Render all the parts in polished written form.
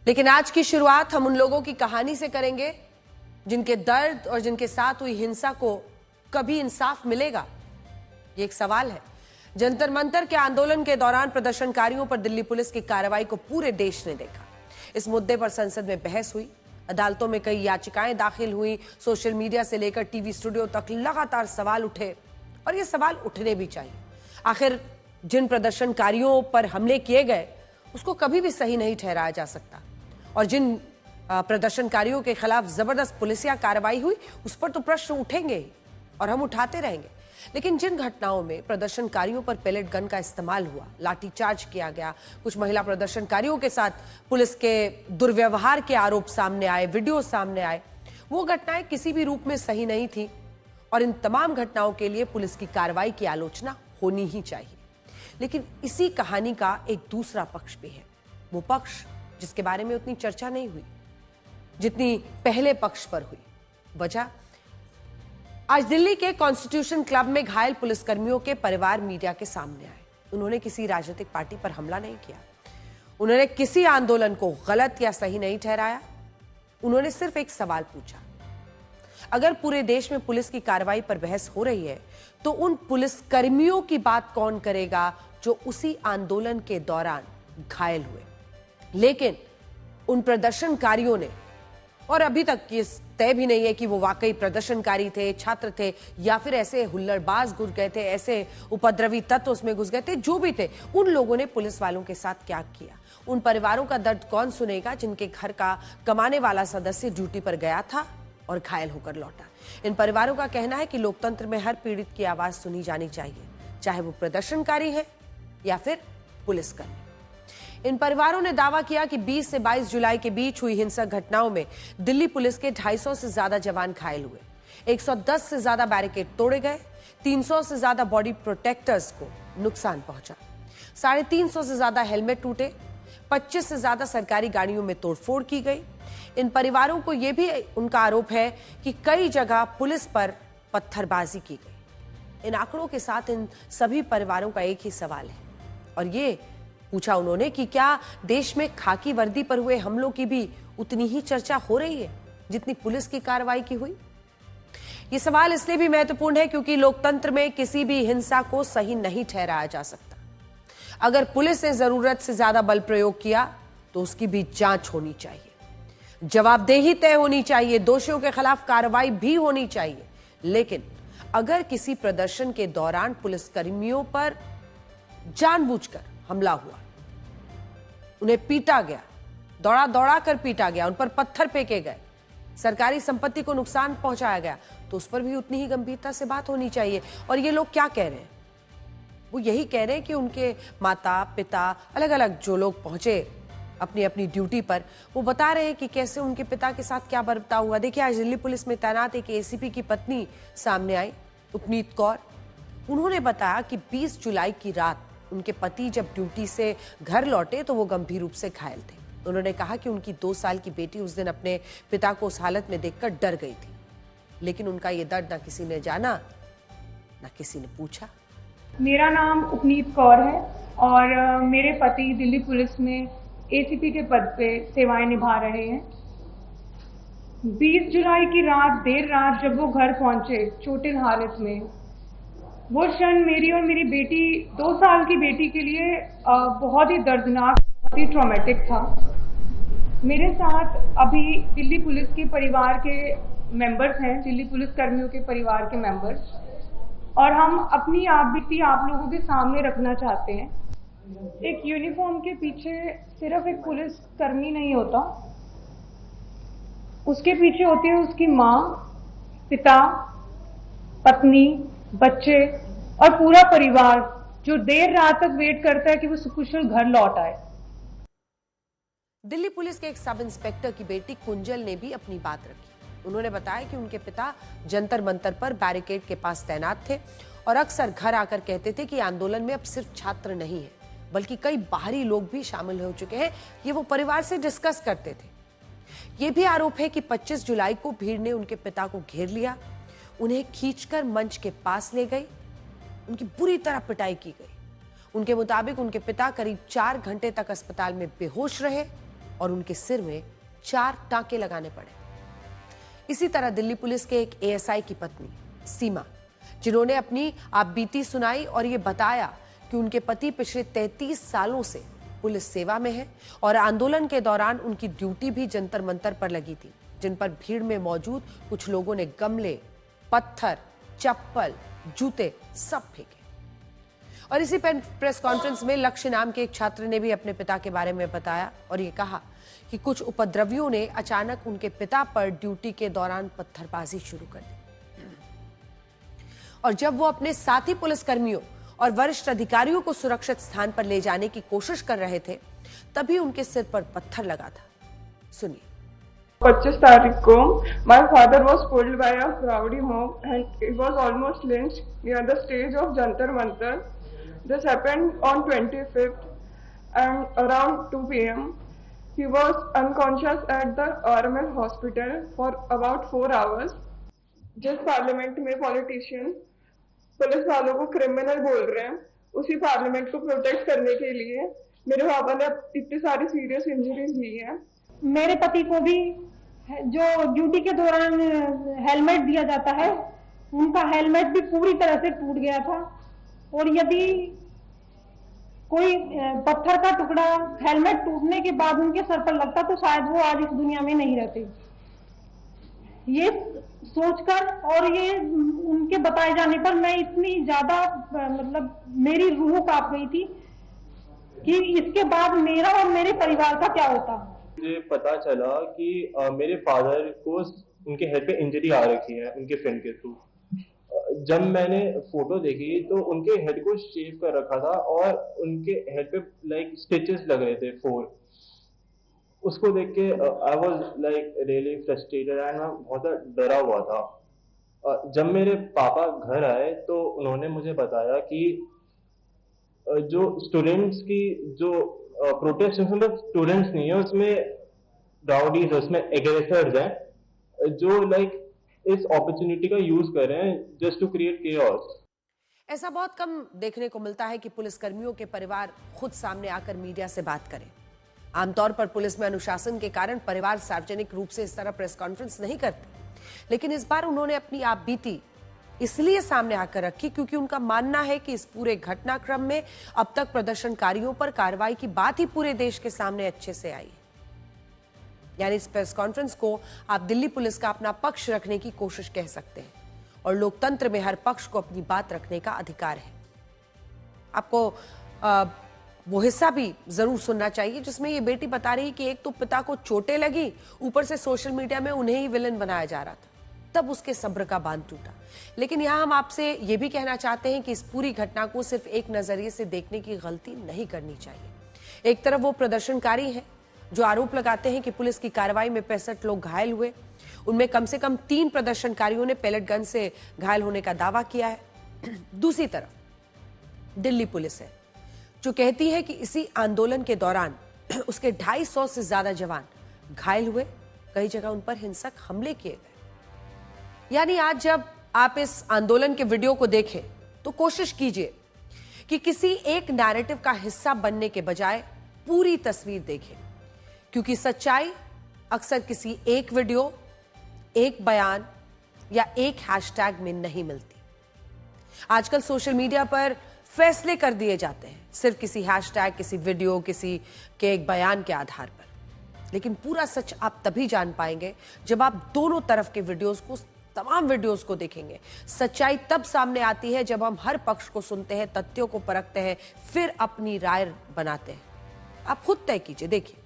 लेकिन आज की शुरुआत हम उन लोगों की कहानी से करेंगे जिनके दर्द और जिनके साथ हुई हिंसा को कभी इंसाफ मिलेगा, ये एक सवाल है। जंतर मंतर के आंदोलन के दौरान प्रदर्शनकारियों पर दिल्ली पुलिस की कार्रवाई को पूरे देश ने देखा। इस मुद्दे पर संसद में बहस हुई, अदालतों में कई याचिकाएं दाखिल हुई, सोशल मीडिया से लेकर टीवी स्टूडियो तक लगातार सवाल उठे और ये सवाल उठने भी चाहिए। आखिर जिन प्रदर्शनकारियों पर हमले किए गए उसको कभी भी सही नहीं ठहराया जा सकता और जिन प्रदर्शनकारियों के खिलाफ जबरदस्त पुलिसिया कार्रवाई हुई उस पर तो प्रश्न उठेंगे ही और हम उठाते रहेंगे। लेकिन जिन घटनाओं में प्रदर्शनकारियों पर पेलेट गन का इस्तेमाल हुआ, लाठीचार्ज किया गया, कुछ महिला प्रदर्शनकारियों के साथ पुलिस के दुर्व्यवहार के आरोप सामने आए, वीडियो सामने आए, वो घटनाएं किसी भी रूप में सही नहीं थी और इन तमाम घटनाओं के लिए पुलिस की कार्रवाई की आलोचना होनी ही चाहिए। लेकिन इसी कहानी का एक दूसरा पक्ष भी है, वो पक्ष जिसके बारे में उतनी चर्चा नहीं हुई जितनी पहले पक्ष पर हुई। वजह, आज दिल्ली के कॉन्स्टिट्यूशन क्लब में घायल पुलिसकर्मियों के परिवार मीडिया के सामने आए। उन्होंने किसी राजनीतिक पार्टी पर हमला नहीं किया, उन्होंने किसी आंदोलन को गलत या सही नहीं ठहराया, उन्होंने सिर्फ एक सवाल पूछा। अगर पूरे देश में पुलिस की कार्रवाई पर बहस हो रही है तो उन पुलिसकर्मियों की बात कौन करेगा जो उसी आंदोलन के दौरान घायल हुए। लेकिन उन प्रदर्शनकारियों ने, और अभी तक ये तय भी नहीं है कि वो वाकई प्रदर्शनकारी थे, छात्र थे या फिर ऐसे हुल्लड़बाज घुस गए थे, ऐसे उपद्रवी तत्व उसमें घुस गए थे, जो भी थे, उन लोगों ने पुलिस वालों के साथ क्या किया। उन परिवारों का दर्द कौन सुनेगा जिनके घर का कमाने वाला सदस्य ड्यूटी पर गया था और घायल होकर लौटा। इन परिवारों का कहना है कि लोकतंत्र में हर पीड़ित की आवाज सुनी जानी चाहिए, चाहे वो प्रदर्शनकारी है या फिर पुलिसकर्मी। इन परिवारों ने दावा किया कि 20 से 22 जुलाई के बीच हुई हिंसक घटनाओं में दिल्ली पुलिस के 250 से ज्यादा जवान घायल हुए, 110 से ज्यादा बैरिकेड तोड़े गए, 300 से ज्यादा बॉडी प्रोटेक्टर्स को नुकसान पहुंचा, 350 से ज्यादा हेलमेट टूटे, 25 से ज्यादा सरकारी गाड़ियों में तोड़फोड़ की गई। इन परिवारों को यह भी उनका आरोप है कि कई जगह पुलिस पर पत्थरबाजी की गई। इन आंकड़ों के साथ इन सभी परिवारों का एक ही सवाल है और ये पूछा उन्होंने कि क्या देश में खाकी वर्दी पर हुए हमलों की भी उतनी ही चर्चा हो रही है जितनी पुलिस की कार्रवाई की हुई। ये सवाल इसलिए भी महत्वपूर्ण है क्योंकि लोकतंत्र में किसी भी हिंसा को सही नहीं ठहराया जा सकता। अगर पुलिस ने जरूरत से ज्यादा बल प्रयोग किया तो उसकी भी जांच होनी चाहिए, जवाबदेही तय होनी चाहिए, दोषियों के खिलाफ कार्रवाई भी होनी चाहिए। लेकिन अगर किसी प्रदर्शन के दौरान पुलिसकर्मियों पर जानबूझकर हमला हुआ, उन्हें पीटा गया, दौड़ा दौड़ा कर पीटा गया, उन पर पत्थर फेंके गए, सरकारी संपत्ति को नुकसान पहुंचाया गया, तो उस पर भी उतनी ही गंभीरता से बात होनी चाहिए। और ये लोग क्या कह रहे हैं? वो यही कह रहे हैं कि उनके माता पिता, अलग अलग जो लोग पहुंचे अपनी अपनी ड्यूटी पर, वो बता रहे हैं कि कैसे उनके पिता के साथ क्या बर्ताव हुआ। देखिए, आज दिल्ली पुलिस में तैनात एक एसीपी की पत्नी सामने आई, उपनीत कौर। उन्होंने बताया कि 20 जुलाई की रात उनके पति जब ड्यूटी से घर लौटे तो वो गंभीर रूप से घायल थे। उन्होंने कहा कि उनकी 2 साल की बेटी उस दिन अपने पिता को उस हालत में देखकर डर गई थी, लेकिन उनका ये दर्द ना किसी ने जाना ना किसी ने पूछा। मेरा नाम उपनीत कौर है और मेरे पति दिल्ली पुलिस में एसीपी के पद पे सेवाएं निभा रहे हैं। 20 जुलाई की रात, देर रात जब वो घर पहुंचे चोटिल हालत में, वो क्षण मेरी और मेरी बेटी, 2 साल की बेटी के लिए बहुत ही दर्दनाक, बहुत ही ट्रॉमेटिक था। मेरे साथ अभी दिल्ली पुलिस के परिवार के मेंबर्स हैं, दिल्ली पुलिस कर्मियों के परिवार के मेंबर्स, और हम अपनी आप बीती आप लोगों के सामने रखना चाहते हैं। एक यूनिफॉर्म के पीछे सिर्फ एक पुलिस कर्मी नहीं होता, उसके पीछे होती है उसकी माँ, पिता, पत्नी, बच्चे और पूरा परिवार जो देर रात तक वेट करता है कि वो सुकुशल घर लौट आए। दिल्ली पुलिस के एक सब इंस्पेक्टर की बेटी कुंजल ने भी अपनी बात रखी। उन्होंने बताया कि उनके पिता जंतर मंतर पर बैरिकेड के पास तैनात थे और अक्सर घर आकर कहते थे कि आंदोलन में अब सिर्फ छात्र नहीं है बल्कि कई बाहरी लोग भी शामिल हो चुके हैं। ये वो परिवार से डिस्कस करते थे। ये भी आरोप है कि 25 जुलाई को भीड़ ने उनके पिता को घेर लिया, उन्हें खींचकर मंच के पास ले गई, उनकी बुरी तरह पिटाई की गई। उनके मुताबिक उनके पिता करीब 4 घंटे तक अस्पताल में बेहोश रहे और उनके सिर में 4 टांके लगाने पड़े। इसी तरह दिल्ली पुलिस के एक एएसआई की पत्नी सीमा, जिन्होंने अपनी आपबीती सुनाई और ये बताया कि उनके पति पिछले 33 सालों से पुलिस सेवा में है और आंदोलन के दौरान उनकी ड्यूटी भी जंतर मंतर पर लगी थी, जिन पर भीड़ में मौजूद कुछ लोगों ने गमले, पत्थर, चप्पल, जूते सब फेंके। और इसी प्रेस कॉन्फ्रेंस में लक्ष्य नाम के एक छात्र ने भी अपने पिता के बारे में बताया और ये कहा कि कुछ उपद्रवियों ने अचानक उनके पिता पर ड्यूटी के दौरान पत्थरबाजी शुरू कर दी और जब वो अपने साथी पुलिसकर्मियों और वरिष्ठ अधिकारियों को सुरक्षित स्थान पर ले जाने की कोशिश कर रहे थे, तभी उनके सिर पर पत्थर लगा था। सुनिए। 25 तारीख को my father was pulled by a rowdy mob and he was almost lynched near the stage of Jantar Mantar. This happened on 25th and around 2 p.m. He was unconscious at the RML hospital for about 4 hours. जिस parliament में politician police वालों को criminal बोल रहे हैं, उसी parliament को protect करने के लिए मेरे पापा ने इतनी सारी सीरियस इंजरीज ली हैं। मेरे पति को भी जो ड्यूटी के दौरान हेलमेट दिया जाता है, उनका हेलमेट भी पूरी तरह से टूट गया था और यदि कोई पत्थर का टुकड़ा हेलमेट टूटने के बाद उनके सर पर लगता तो शायद वो आज इस दुनिया में नहीं रहते। ये सोचकर और ये उनके बताए जाने पर मैं इतनी ज्यादा मतलब मेरी रूह कांप गई थी कि इसके बाद मेरा और मेरे परिवार का क्या होता। मुझे पता चला कि मेरे फादर को उनके हेड पे इंजरी आ रखी है उनके फ्रेंड के थ्रू। जब मैंने फोटो देखी तो उनके हेड को शेव कर रखा था और उनके हेड पे लाइक स्टिचेस लग रहे थे 4। उसको देख के I was like really frustrated and मैं बहुत डरा हुआ था। जब मेरे पापा घर आए तो उन्होंने मुझे बताया कि जो स्टूडेंट्स की जो प्रोटेस्ट उसमें स्टूडेंट्स नहीं है, उसमें राउडीज, उसमें एग्रेसर्स हैं जो लाइक इस अपॉर्चुनिटी का यूज कर रहे हैं जस्ट टू क्रिएट केओस। ऐसा बहुत कम देखने को मिलता है कि पुलिसकर्मियों के परिवार खुद सामने आकर मीडिया से बात करें। आमतौर पर पुलिस में अनुशासन के कारण परिवार सार्वजनिक रूप से इस तरह प्रेस कॉन्फ्रेंस नहीं करते, लेकिन इस बार उन्होंने अपनी आपबीती इसलिए सामने आकर रखी क्योंकि उनका मानना है कि इस पूरे घटनाक्रम में अब तक प्रदर्शनकारियों पर कार्रवाई की बात ही पूरे देश के सामने अच्छे से आई है। यानी इस प्रेस कॉन्फ्रेंस को आप दिल्ली पुलिस का अपना पक्ष रखने की कोशिश कह सकते हैं और लोकतंत्र में हर पक्ष को अपनी बात रखने का अधिकार है। आपको वो हिस्सा भी जरूर सुनना चाहिए जिसमें ये बेटी बता रही कि एक तो पिता को चोटें लगी, ऊपर से सोशल मीडिया में उन्हें ही विलन बनाया जा रहा था, तब उसके सब्र का बांध टूटा। लेकिन यहां हम आपसे ये भी कहना चाहते हैं कि इस पूरी घटना को सिर्फ एक नजरिए से देखने की गलती नहीं करनी चाहिए। एक तरफ वो प्रदर्शनकारी हैं जो आरोप लगाते हैं कि पुलिस की कार्रवाई में 65 लोग घायल हुए, उनमें कम से कम 3 प्रदर्शनकारियों ने पेलेट गन से घायल होने का दावा किया है। दूसरी तरफ दिल्ली पुलिस है जो कहती है कि इसी आंदोलन के दौरान उसके 250 से ज्यादा जवान घायल हुए, कई जगह उन पर हिंसक हमले किए गए। यानी आज जब आप इस आंदोलन के वीडियो को देखें तो कोशिश कीजिए कि किसी एक नैरेटिव का हिस्सा बनने के बजाय पूरी तस्वीर देखें, क्योंकि सच्चाई अक्सर किसी एक वीडियो, एक बयान या एक हैशटैग में नहीं मिलती। आजकल सोशल मीडिया पर फैसले कर दिए जाते हैं सिर्फ किसी हैशटैग, किसी वीडियो, किसी के एक बयान के आधार पर, लेकिन पूरा सच आप तभी जान पाएंगे जब आप दोनों तरफ के वीडियोस को, तमाम वीडियोस को देखेंगे। सच्चाई तब सामने आती है जब हम हर पक्ष को सुनते हैं, तथ्यों को परखते हैं, फिर अपनी राय बनाते हैं। आप खुद तय कीजिए, देखिए।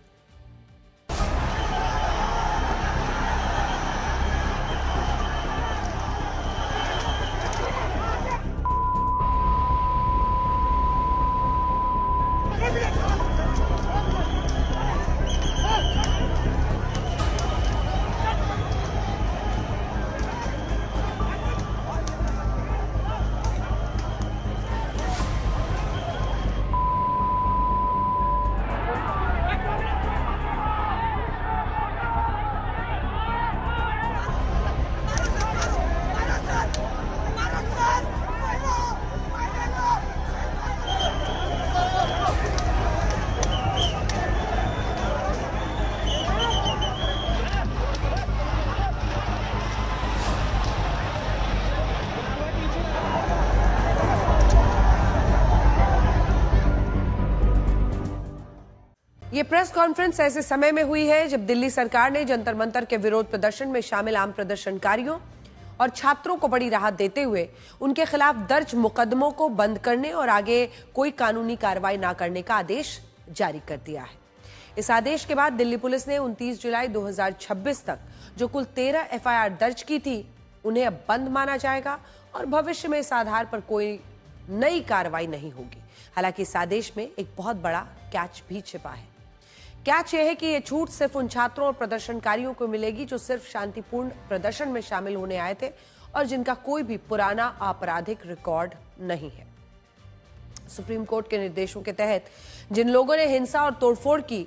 ये प्रेस कॉन्फ्रेंस ऐसे समय में हुई है जब दिल्ली सरकार ने जंतर मंतर के विरोध प्रदर्शन में शामिल आम प्रदर्शनकारियों और छात्रों को बड़ी राहत देते हुए उनके खिलाफ दर्ज मुकदमों को बंद करने और आगे कोई कानूनी कार्रवाई न करने का आदेश जारी कर दिया है। इस आदेश के बाद दिल्ली पुलिस ने 29 जुलाई 2026 तक जो कुल 13 एफआईआर दर्ज की थी उन्हें अब बंद माना जाएगा और भविष्य में इस आधार पर कोई नई कार्रवाई नहीं होगी। हालांकि इस आदेश में एक बहुत बड़ा कैच भी छिपा है। कैच यह है कि यह छूट सिर्फ उन छात्रों और प्रदर्शनकारियों को मिलेगी जो सिर्फ शांतिपूर्ण प्रदर्शन में शामिल होने आए थे और जिनका कोई भी पुराना आपराधिक रिकॉर्ड नहीं है। सुप्रीम कोर्ट के निर्देशों के तहत जिन लोगों ने हिंसा और तोड़फोड़ की,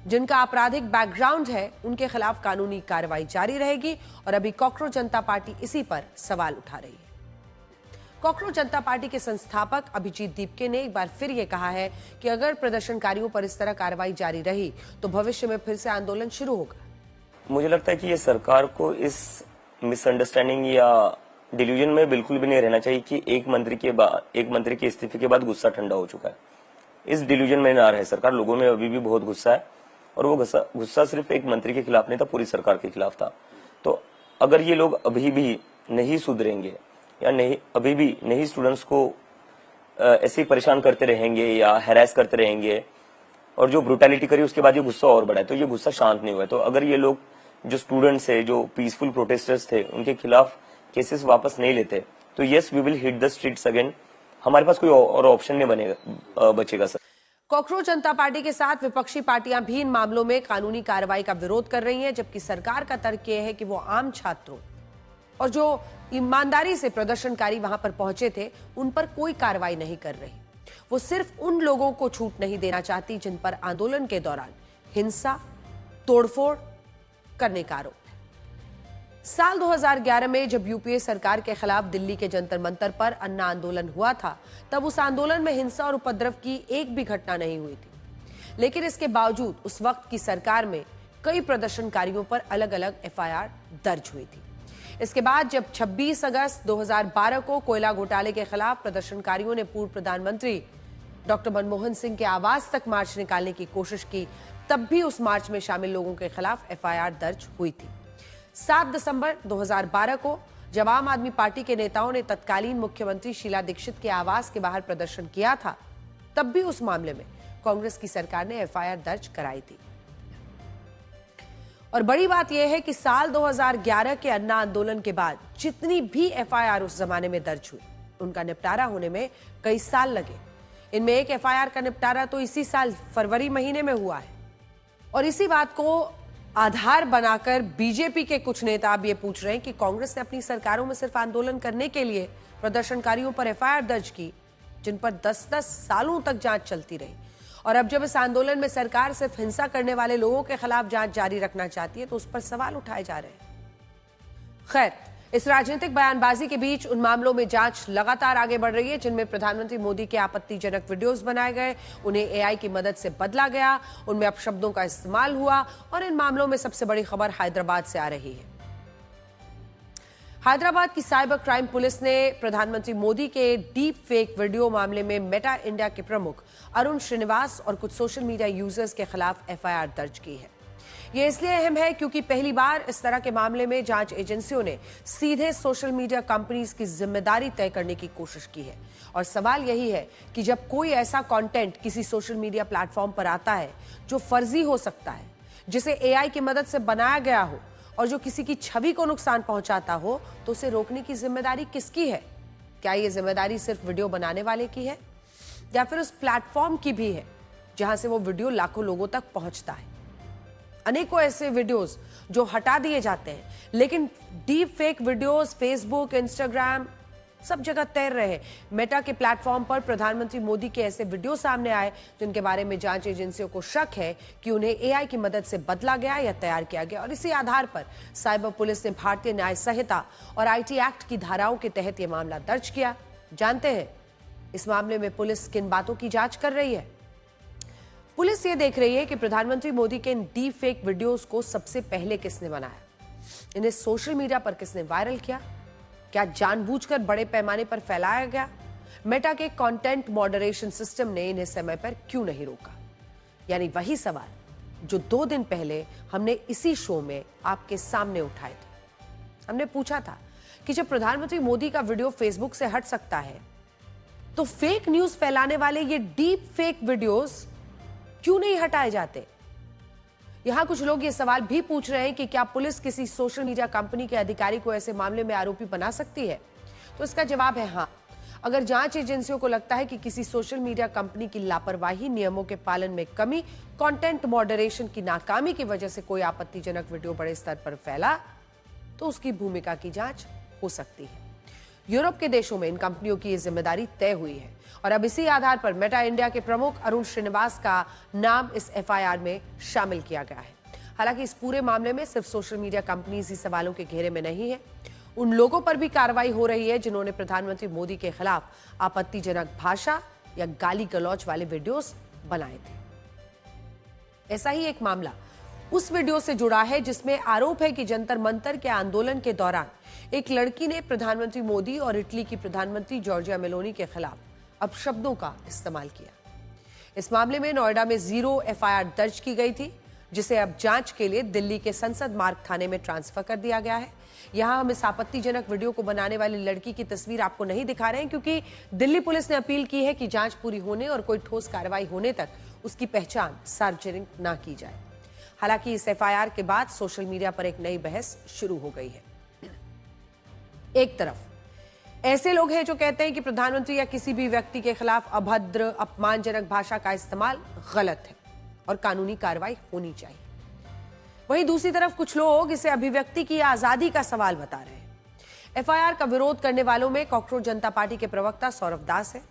जिनका आपराधिक बैकग्राउंड है, उनके खिलाफ कानूनी कार्रवाई जारी रहेगी और अभी कॉकरोच जनता पार्टी इसी पर सवाल उठा रही है। कॉकरोच जनता पार्टी के संस्थापक अभिजीत दीपके ने एक बार फिर ये कहा है कि अगर प्रदर्शनकारियों पर इस तरह कार्रवाई जारी रही तो भविष्य में फिर से आंदोलन शुरू होगा। मुझे लगता है कि ये सरकार को इस मिसअंडरस्टैंडिंग या डिल्यूजन में बिल्कुल भी नहीं रहना चाहिए कि एक मंत्री के इस्तीफे के बाद गुस्सा ठंडा हो चुका है। इस डिल्यूजन में ना रहे सरकार। लोगों में अभी भी बहुत गुस्सा है और वो गुस्सा सिर्फ एक मंत्री के खिलाफ नहीं था, पूरी सरकार के खिलाफ था। तो अगर ये लोग अभी भी नहीं सुधरेंगे या नहीं अभी भी नहीं स्टूडेंट्स को ऐसे ही परेशान करते रहेंगे या हैरेस करते रहेंगे और जो ब्रूटैलिटी करी उसके बाद ये गुस्सा और बढ़ा है, तो ये गुस्सा शांत नहीं हुआ है। तो अगर ये लोग जो स्टूडेंट्स है, जो पीसफुल प्रोटेस्टर्स थे, उनके खिलाफ केसेस वापस नहीं लेते तो yes we will hit the streets again. हमारे पास कोई और ऑप्शन नहीं बचेगा सर। कॉकरोच जनता पार्टी के साथ विपक्षी पार्टियां भी इन मामलों में कानूनी कार्रवाई का विरोध कर रही हैं, जबकि सरकार का तर्क यह है कि वो आम छात्रों और जो ईमानदारी से प्रदर्शनकारी वहां पर पहुंचे थे उन पर कोई कार्रवाई नहीं कर रही। वो सिर्फ उन लोगों को छूट नहीं देना चाहती जिन पर आंदोलन के दौरान हिंसा, तोड़फोड़ करने का आरोप है। साल 2011 में जब यूपीए सरकार के खिलाफ दिल्ली के जंतर मंतर पर अन्ना आंदोलन हुआ था, तब उस आंदोलन में हिंसा और उपद्रव की एक भी घटना नहीं हुई थी। लेकिन इसके बावजूद उस वक्त की सरकार में कई प्रदर्शनकारियों पर अलग अलग एफआईआर दर्ज हुई थी। इसके बाद जब 26 अगस्त 2012 को कोयला घोटाले के खिलाफ प्रदर्शनकारियों ने पूर्व प्रधानमंत्री डॉक्टर मनमोहन सिंह के आवास तक मार्च निकालने की कोशिश की, तब भी उस मार्च में शामिल लोगों के खिलाफ एफआईआर दर्ज हुई थी। 7 दिसंबर 2012 को जब आम आदमी पार्टी के नेताओं ने तत्कालीन मुख्यमंत्री शीला दीक्षित के आवास के बाहर प्रदर्शन किया था, तब भी उस मामले में कांग्रेस की सरकार ने एफआईआर दर्ज कराई थी। और बड़ी बात यह है कि साल 2011 के अन्ना आंदोलन के बाद जितनी भी एफआईआर उस जमाने में दर्ज हुई, उनका निपटारा होने में कई साल लगे। इनमें एक एफआईआर का निपटारा तो इसी साल फरवरी महीने में हुआ है। और इसी बात को आधार बनाकर बीजेपी के कुछ नेता अब ये पूछ रहे हैं कि कांग्रेस ने अपनी सरकारों में सिर्फ आंदोलन करने के लिए प्रदर्शनकारियों पर एफआईआर दर्ज की, जिन पर 10-10 सालों तक जांच चलती रही। और अब जब इस आंदोलन में सरकार सिर्फ हिंसा करने वाले लोगों के खिलाफ जांच जारी रखना चाहती है, तो उस पर सवाल उठाए जा रहे हैं। खैर, इस राजनीतिक बयानबाजी के बीच उन मामलों में जांच लगातार आगे बढ़ रही है जिनमें प्रधानमंत्री मोदी के आपत्तिजनक वीडियोस बनाए गए, उन्हें एआई की मदद से बदला गया, उनमें अपशब्दों का इस्तेमाल हुआ। और इन मामलों में सबसे बड़ी खबर हैदराबाद से आ रही है। हैदराबाद की साइबर क्राइम पुलिस ने प्रधानमंत्री मोदी के डीप फेक वीडियो मामले में मेटा इंडिया के प्रमुख अरुण श्रीनिवास और कुछ सोशल मीडिया यूजर्स के खिलाफ एफआईआर दर्ज की है। यह इसलिए अहम है क्योंकि पहली बार इस तरह के मामले में जांच एजेंसियों ने सीधे सोशल मीडिया कंपनीज की जिम्मेदारी तय करने की कोशिश की है। और सवाल यही है कि जब कोई ऐसा कंटेंट किसी सोशल मीडिया प्लेटफॉर्म पर आता है जो फर्जी हो सकता है, जिसे एआई की मदद से बनाया गया हो और जो किसी की छवि को नुकसान पहुंचाता हो, तो उसे रोकने की जिम्मेदारी किसकी है? क्या यह जिम्मेदारी सिर्फ वीडियो बनाने वाले की है या फिर उस प्लेटफॉर्म की भी है जहां से वो वीडियो लाखों लोगों तक पहुंचता है? अनेकों ऐसे वीडियोस जो हटा दिए जाते हैं, लेकिन deep fake videos Facebook, Instagram सब जगह तैर रहे हैं। मेटा के प्लेटफॉर्म पर प्रधानमंत्री मोदी के ऐसे वीडियो सामने आए जिनके बारे में जांच एजेंसियों को शक है कि उन्हें एआई की मदद से बदला गया या तैयार किया गया। और इसी आधार पर साइबर पुलिस ने भारतीय न्याय संहिता और आईटी एक्ट की धाराओं के तहत यह मामला दर्ज किया। जानते हैं इस मामले में पुलिस किन बातों की जांच कर रही है? पुलिस ये देख रही है कि प्रधानमंत्री मोदी के इन डीप फेक वीडियोस को सबसे पहले किसने बनाया, इन्हें सोशल मीडिया पर किसने वायरल किया, क्या जानबूझकर बड़े पैमाने पर फैलाया गया, मेटा के कंटेंट मॉडरेशन सिस्टम ने इन्हें समय पर क्यों नहीं रोका। यानी वही सवाल जो 2 दिन पहले हमने इसी शो में आपके सामने उठाए थे। हमने पूछा था कि जब प्रधानमंत्री मोदी का वीडियो फेसबुक से हट सकता है तो फेक न्यूज फैलाने वाले ये डीप फेक वीडियोस क्यों नहीं हटाए जाते। यहां कुछ लोग ये सवाल भी पूछ रहे हैं कि क्या पुलिस किसी सोशल मीडिया कंपनी के अधिकारी को ऐसे मामले में आरोपी बना सकती है। तो इसका जवाब है हां। अगर जांच एजेंसियों को लगता है कि किसी सोशल मीडिया कंपनी की लापरवाही, नियमों के पालन में कमी, कंटेंट मॉडरेशन की नाकामी की वजह से कोई आपत्तिजनक वीडियो बड़े स्तर पर फैला, तो उसकी भूमिका की जांच हो सकती है। यूरोप के देशों में इन कंपनियों की यह जिम्मेदारी तय हुई है और अब इसी आधार पर मेटा इंडिया के प्रमुख अरुण श्रीनिवास का नाम इस एफआईआर में शामिल किया गया है। हालांकि इस पूरे मामले में सिर्फ सोशल मीडिया कंपनीज ही सवालों के घेरे में नहीं है, उन लोगों पर भी कार्रवाई हो रही है जिन्होंने प्रधानमंत्री मोदी के खिलाफ आपत्तिजनक भाषा या गाली गलौज वाले वीडियोस बनाए थे। ऐसा ही एक मामला उस वीडियो से जुड़ा है जिसमें आरोप है कि जंतर मंतर के आंदोलन के दौरान एक लड़की ने प्रधानमंत्री मोदी और इटली की प्रधानमंत्री जॉर्जिया मेलोनी के खिलाफ अपशब्दों का इस्तेमाल किया। इस मामले में नोएडा में 0 एफआईआर दर्ज की गई थी, जिसे अब जांच के लिए दिल्ली के संसद मार्ग थाने में ट्रांसफर कर दिया गया है। यहां हम इस आपत्तिजनक वीडियो को बनाने वाली लड़की की तस्वीर आपको नहीं दिखा रहे हैं क्योंकि दिल्ली पुलिस ने अपील की है कि जांच पूरी होने और कोई ठोस कार्रवाई होने तक उसकी पहचान सार्वजनिक न की जाए। हालांकि इस एफआईआर के बाद सोशल मीडिया पर एक नई बहस शुरू हो गई है। एक तरफ ऐसे लोग हैं जो कहते हैं कि प्रधानमंत्री या किसी भी व्यक्ति के खिलाफ अभद्र, अपमानजनक भाषा का इस्तेमाल गलत है और कानूनी कार्रवाई होनी चाहिए। वहीं दूसरी तरफ कुछ लोग इसे अभिव्यक्ति की आजादी का सवाल बता रहे हैं। एफआईआर का विरोध करने वालों में कॉकरोच जनता पार्टी के प्रवक्ता सौरभ दास है।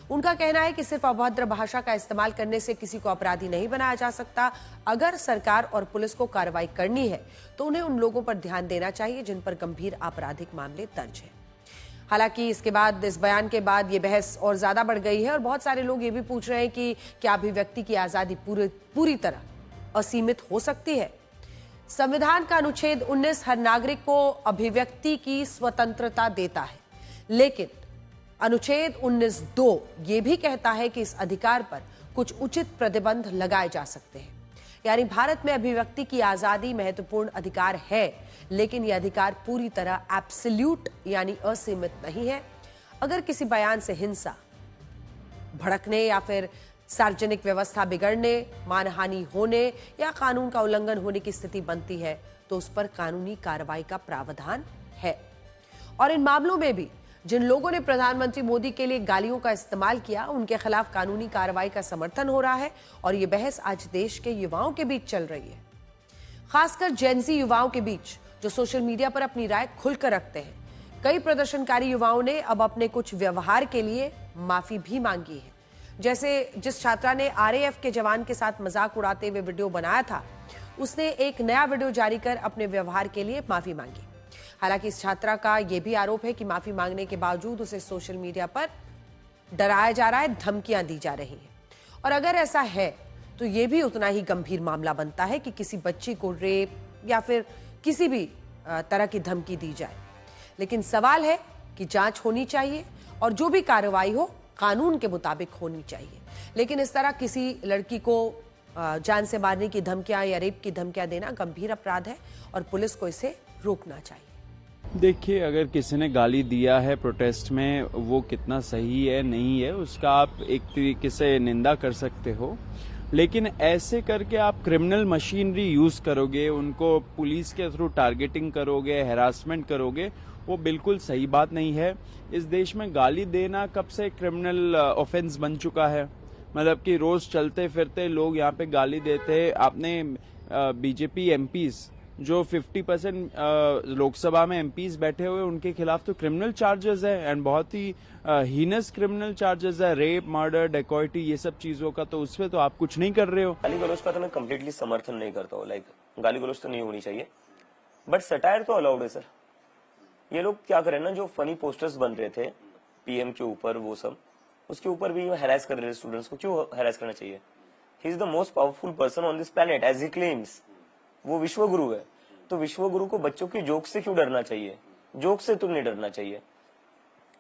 उनका कहना है कि सिर्फ अभद्र भाषा का इस्तेमाल करने से किसी को अपराधी नहीं बनाया जा सकता। अगर सरकार और पुलिस को कार्रवाई करनी है तो उन्हें उन लोगों पर ध्यान देना चाहिए जिन पर गंभीर आपराधिक मामले दर्ज हैं। हालांकि इसके बाद, इस बयान के बाद ये बहस और ज्यादा बढ़ गई है और बहुत सारे लोग ये भी पूछ रहे हैं कि क्या अभिव्यक्ति की आजादी पूरी तरह असीमित हो सकती है। संविधान का अनुच्छेद 19 हर नागरिक को अभिव्यक्ति की स्वतंत्रता देता है, लेकिन अनुच्छेद 19(2) ये भी कहता है कि इस अधिकार पर कुछ उचित प्रतिबंध लगाए जा सकते हैं। यानी भारत में अभिव्यक्ति की आजादी महत्वपूर्ण अधिकार है, लेकिन यह अधिकार पूरी तरह एब्सोल्यूट यानी असीमित नहीं है। अगर किसी बयान से हिंसा भड़कने या फिर सार्वजनिक व्यवस्था बिगड़ने, मानहानि होने या कानून का उल्लंघन होने की स्थिति बनती है तो उस पर कानूनी कार्रवाई का प्रावधान है। और इन मामलों में भी जिन लोगों ने प्रधानमंत्री मोदी के लिए गालियों का इस्तेमाल किया, उनके खिलाफ कानूनी कार्रवाई का समर्थन हो रहा है और यह बहस आज देश के युवाओं के बीच चल रही है, खासकर जेनजी युवाओं के बीच जो सोशल मीडिया पर अपनी राय खुलकर रखते हैं। कई प्रदर्शनकारी युवाओं ने अब अपने कुछ व्यवहार के लिए माफी भी मांगी है। जैसे जिस छात्रा ने आरएएफ के जवान के साथ मजाक उड़ाते हुए वीडियो बनाया था, उसने एक नया वीडियो जारी कर अपने व्यवहार के लिए माफी मांगी। हालांकि इस छात्रा का यह भी आरोप है कि माफी मांगने के बावजूद उसे सोशल मीडिया पर डराया जा रहा है, धमकियां दी जा रही हैं। और अगर ऐसा है तो यह भी उतना ही गंभीर मामला बनता है कि किसी बच्ची को रेप या फिर किसी भी तरह की धमकी दी जाए। लेकिन सवाल है कि जांच होनी चाहिए और जो भी कार्रवाई हो कानून के मुताबिक होनी चाहिए। लेकिन इस तरह किसी लड़की को जान से मारने की धमकियां या रेप की धमकियां देना गंभीर अपराध है और पुलिस को इसे रोकना चाहिए। देखिए, अगर किसी ने गाली दिया है प्रोटेस्ट में, वो कितना सही है नहीं है उसका आप एक तरीके से निंदा कर सकते हो, लेकिन ऐसे करके आप क्रिमिनल मशीनरी यूज करोगे, उनको पुलिस के थ्रू टारगेटिंग करोगे, हैरासमेंट करोगे, वो बिल्कुल सही बात नहीं है। इस देश में गाली देना कब से क्रिमिनल ऑफेंस बन चुका है, मतलब कि रोज चलते फिरते लोग यहाँ पे गाली देते हैं। आपने बीजेपी एमपीज जो 50% लोकसभा में एमपीज बैठे हुए, उनके खिलाफ तो क्रिमिनल चार्जेस है एंड बहुत ही हीनस क्रिमिनल चार्जेस है, रेप, मर्डर, डेकॉइटी, ये सब चीजों का। तो उसमें तो आप कुछ नहीं कर रहे हो। गाली गलौज का तो मैं कम्प्लीटली समर्थन नहीं करता हूँ, लाइक गाली गलौज तो नहीं होनी चाहिए, बट सटायर तो अलाउड है सर। ये लोग क्या करें ना, जो फनी पोस्टर्स बन रहे थे पीएम के ऊपर, वो सब उसके ऊपर भी हैरेस कर रहे स्टूडेंट्स को। क्यों हैरेस करना चाहिए? He is the most powerful person on this planet as he claims. वो विश्व गुरु है, तो विश्व गुरु को बच्चों की जोक से क्यों डरना चाहिए? जोक से तो नहीं डरना चाहिए।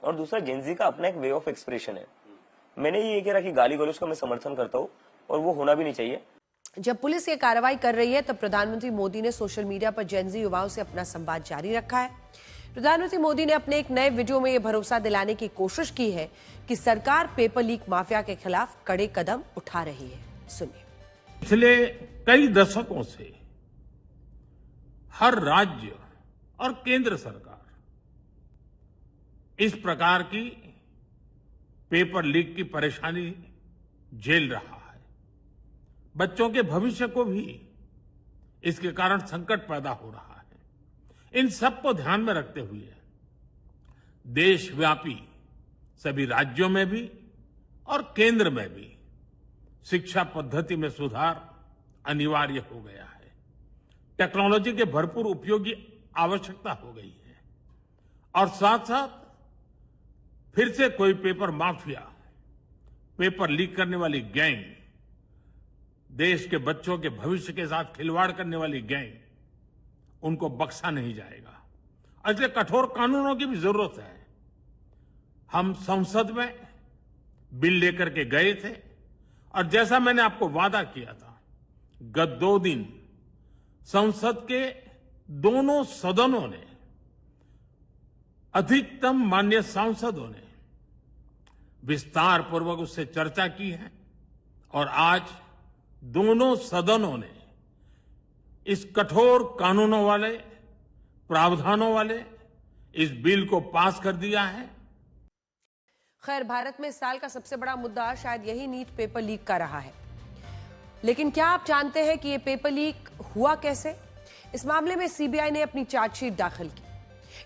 और दूसरा, जेनजी का अपना एक वे ऑफ एक्सप्रेशन है। मैंने ये कह रहा कि गाली गलौज का मैं समर्थन करता हूँ, और वो होना भी नहीं चाहिए। जब पुलिस ये कार्रवाई कर रही है तब प्रधानमंत्री मोदी ने सोशल मीडिया पर जेनजी युवाओं से अपना संवाद जारी रखा है। प्रधानमंत्री मोदी ने अपने एक नए वीडियो में यह भरोसा दिलाने की कोशिश की है कि सरकार पेपर लीक माफिया के खिलाफ कड़े कदम उठा रही है। सुनिए। पिछले कई दशकों से हर राज्य और केंद्र सरकार इस प्रकार की पेपर लीक की परेशानी झेल रहा है। बच्चों के भविष्य को भी इसके कारण संकट पैदा हो रहा है। इन सब को ध्यान में रखते हुए देशव्यापी सभी राज्यों में भी और केंद्र में भी शिक्षा पद्धति में सुधार अनिवार्य हो गया है। टेक्नोलॉजी के भरपूर उपयोग की आवश्यकता हो गई है और साथ साथ फिर से कोई पेपर माफिया, पेपर लीक करने वाली गैंग, देश के बच्चों के भविष्य के साथ खिलवाड़ करने वाली गैंग, उनको बख्शा नहीं जाएगा। इसलिए कठोर कानूनों की भी जरूरत है। हम संसद में बिल लेकर के गए थे और जैसा मैंने आपको वादा किया था, गत 2 दिन संसद के दोनों सदनों ने, अधिकतम माननीय सांसदों ने विस्तार पूर्वक उससे चर्चा की है और आज दोनों सदनों ने इस कठोर कानूनों वाले, प्रावधानों वाले इस बिल को पास कर दिया है। खैर, भारत में इस साल का सबसे बड़ा मुद्दा शायद यही नीट पेपर लीक का रहा है। लेकिन क्या आप जानते हैं कि यह पेपर लीक हुआ कैसे? इस मामले में सीबीआई ने अपनी चार्जशीट दाखिल की।